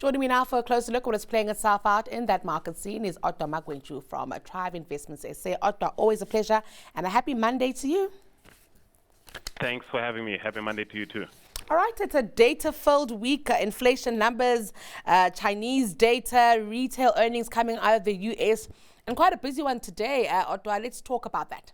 Joining me now for a closer look at what's playing itself out in that market scene is Odwa Magwentshu from Trive Investments SA. Odwa, always a pleasure and a happy Monday to you. Thanks for having me. Happy Monday to you too. All right, it's a data-filled week. Inflation numbers, Chinese data, retail earnings coming out of the US, and quite a busy one today. Odwa, let's talk about that.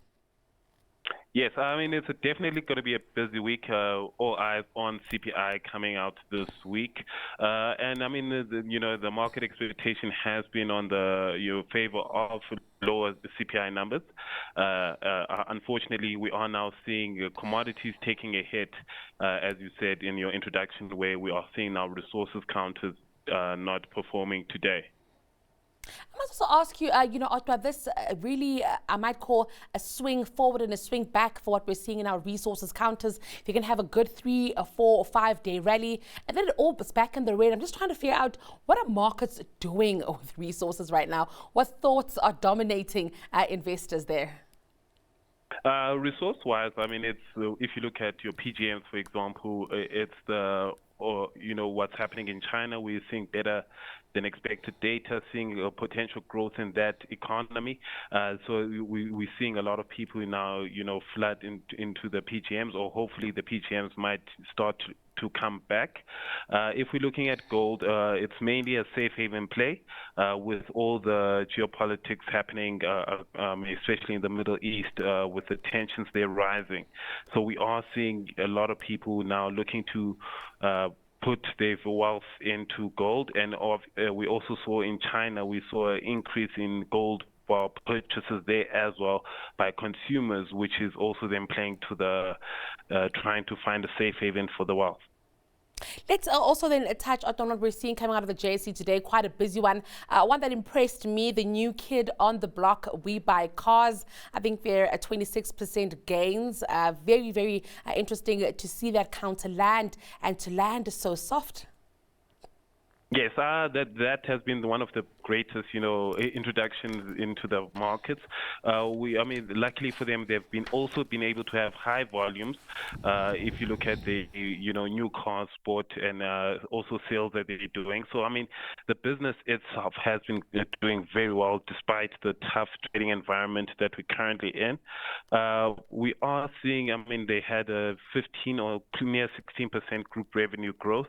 Yes, I mean, it's definitely going to be a busy week. All eyes on CPI coming out this week. And I mean, the market expectation has been on the favor of lower CPI numbers. Unfortunately, we are now seeing commodities taking a hit, as you said in your introduction, where we are seeing now resources counters not performing today. I must also ask you, Odwa, this really, I might call a swing forward and a swing back for what we're seeing in our resources counters. You can have a good 3, 4, or 5 day rally, and then it all is back in the red. I'm just trying to figure out what are markets doing with resources right now? What thoughts are dominating investors there? Resource-wise, I mean, it's if you look at your PGMs, for example, it's what's happening in China. We're seeing better than expected data, seeing potential growth in that economy. So we're seeing a lot of people now, flood into the PGMs, or hopefully the PGMs might start to come back. If we're looking at gold, it's mainly a safe haven play with all the geopolitics happening, especially in the Middle East, with the tensions there rising. So we are seeing a lot of people now looking to put their wealth into gold. And we also saw in China, we saw an increase in gold bar purchases there as well by consumers, which is also then playing to the trying to find a safe haven for the wealth. Let's also then touch on what we're seeing coming out of the JSE today, quite a busy one. One that impressed me, the new kid on the block, We Buy Cars. I think they're at 26% gains. Very, very interesting to see that counter land, and to land is so soft. Yes, that has been one of the greatest, introductions into the markets. Luckily for them, they've also been able to have high volumes. If you look at the, new car sport and also sales that they're doing. So, I mean, the business itself has been doing very well despite the tough trading environment that we're currently in. We are seeing, they had a 15 or near 16% group revenue growth.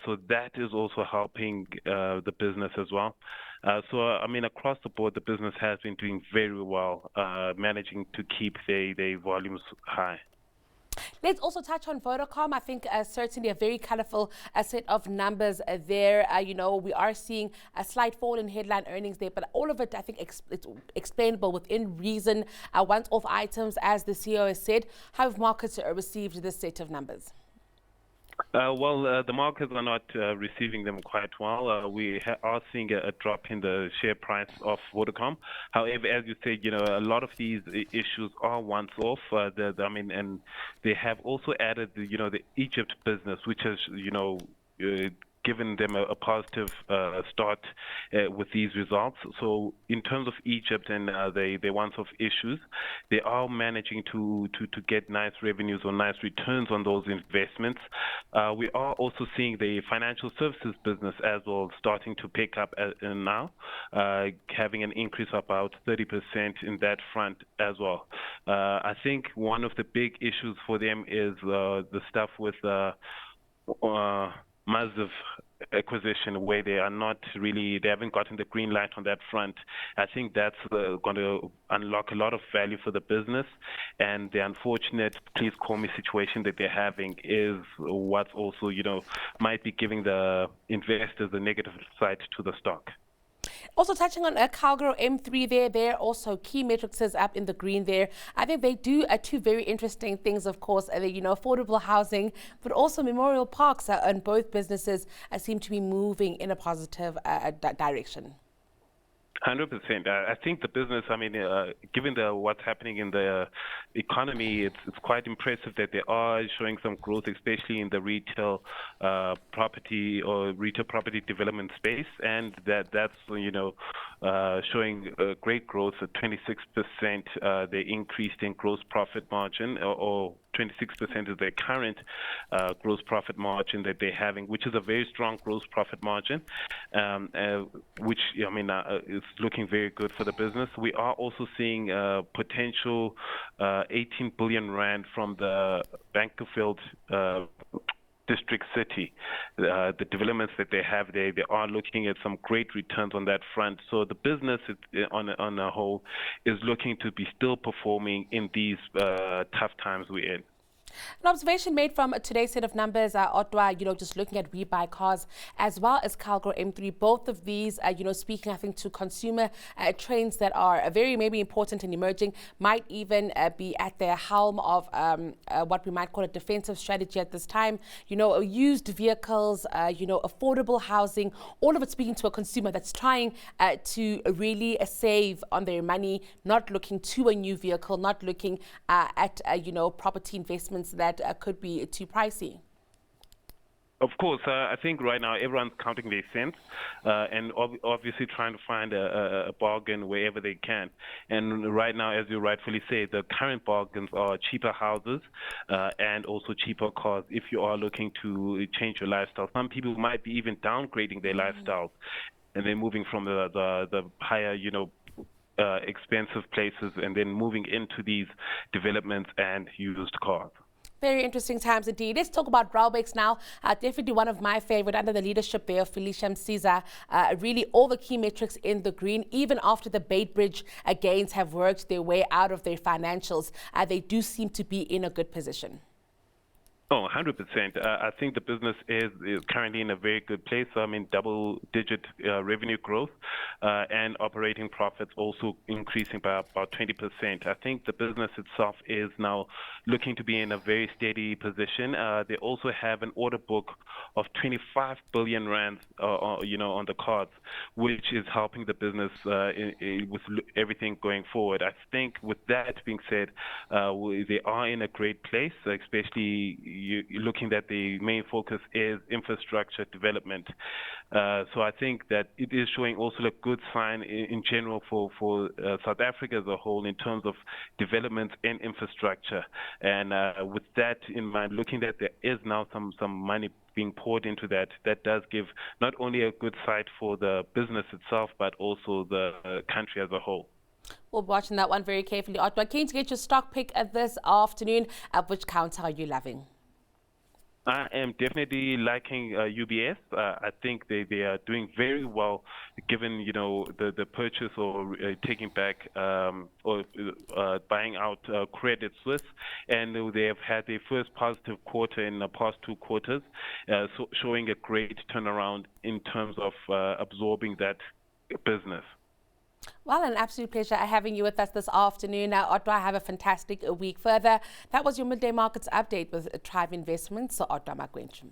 So that is also helping the business as well. Across the board, the business has been doing very well, managing to keep their volumes high. Let's also touch on Vodacom. I think certainly a very colorful set of numbers there. We are seeing a slight fall in headline earnings there, but all of it, I think, it's explainable within reason. Once-off items, as the CEO has said. How have markets received this set of numbers? The markets are not receiving them quite well. We are seeing a drop in the share price of Vodacom. However, as you said, a lot of these issues are once off. And they have also added, the Egypt business, which has, given them a positive start with these results. So in terms of Egypt and the once-off issues, they are managing to get nice revenues or nice returns on those investments. We are also seeing the financial services business as well starting to pick up now, having an increase of about 30% in that front as well. I think one of the big issues for them is the stuff with massive acquisition, where they haven't gotten the green light on that front. I think that's going to unlock a lot of value for the business, and the unfortunate please call me situation that they're having is what's also, might be giving the investors a negative side to the stock. Also touching on Calgro M3 there, they're also key metrics is up in the green there. I think they do two very interesting things, of course, affordable housing, but also memorial parks, and both businesses seem to be moving in a positive direction. 100%. I think the business, given what's happening in the economy, it's quite impressive that they are showing some growth, especially in the retail property or retail property development space, and that's showing great growth at 26%. They increased in gross profit margin, or 26% is their current gross profit margin that they're having, which is a very strong gross profit margin, which is looking very good for the business. We are also seeing potential 18 billion rand from the Bankerveld district city. The developments that they have there, they are looking at some great returns on that front. So the business on a whole is looking to be still performing in these tough times we're in. An observation made from today's set of numbers, Odwa, just looking at We Buy Cars as well as Calgro M3, both of these, speaking, I think, to consumer trends that are very maybe important and emerging, might even be at the helm of what we might call a defensive strategy at this time. Used vehicles, affordable housing, all of it speaking to a consumer that's trying to really save on their money, not looking to a new vehicle, not looking at, property investments that could be too pricey. Of course, I think right now everyone's counting their cents and obviously trying to find a bargain wherever they can. And right now, as you rightfully say, the current bargains are cheaper houses and also cheaper cars if you are looking to change your lifestyle. Some people might be even downgrading their lifestyles and then moving from the higher, expensive places and then moving into these developments and used cars. Very interesting times indeed. Let's talk about Raubex now. Definitely one of my favorite under the leadership there of Felicia Msiza. Really all the key metrics in the green, even after the Beitbridge gains have worked their way out of their financials. They do seem to be in a good position. Oh, 100%. I think the business is currently in a very good place. Double-digit revenue growth and operating profits also increasing by about 20%. I think the business itself is now looking to be in a very steady position. They also have an order book of 25 billion rand, on the cards, which is helping the business with everything going forward. I think with that being said, they are in a great place, especially you're looking that the main focus is infrastructure development. So I think that it is showing also a good sign in general for South Africa as a whole in terms of development and infrastructure. And with that in mind, looking that there is now some money being poured into that does give not only a good sight for the business itself, but also the country as a whole. We'll be watching that one very carefully. Odwa, keen to get your stock pick this afternoon. Which counter are you loving? I am definitely liking UBS. I think they are doing very well, given the purchase or taking back or buying out Credit Suisse, and they have had their first positive quarter in the past 2 quarters, so showing a great turnaround in terms of absorbing that business. Well, an absolute pleasure having you with us this afternoon. Odwa, have a fantastic week further. That was your midday markets update with Trive Investments. So Odwa Magwentshu.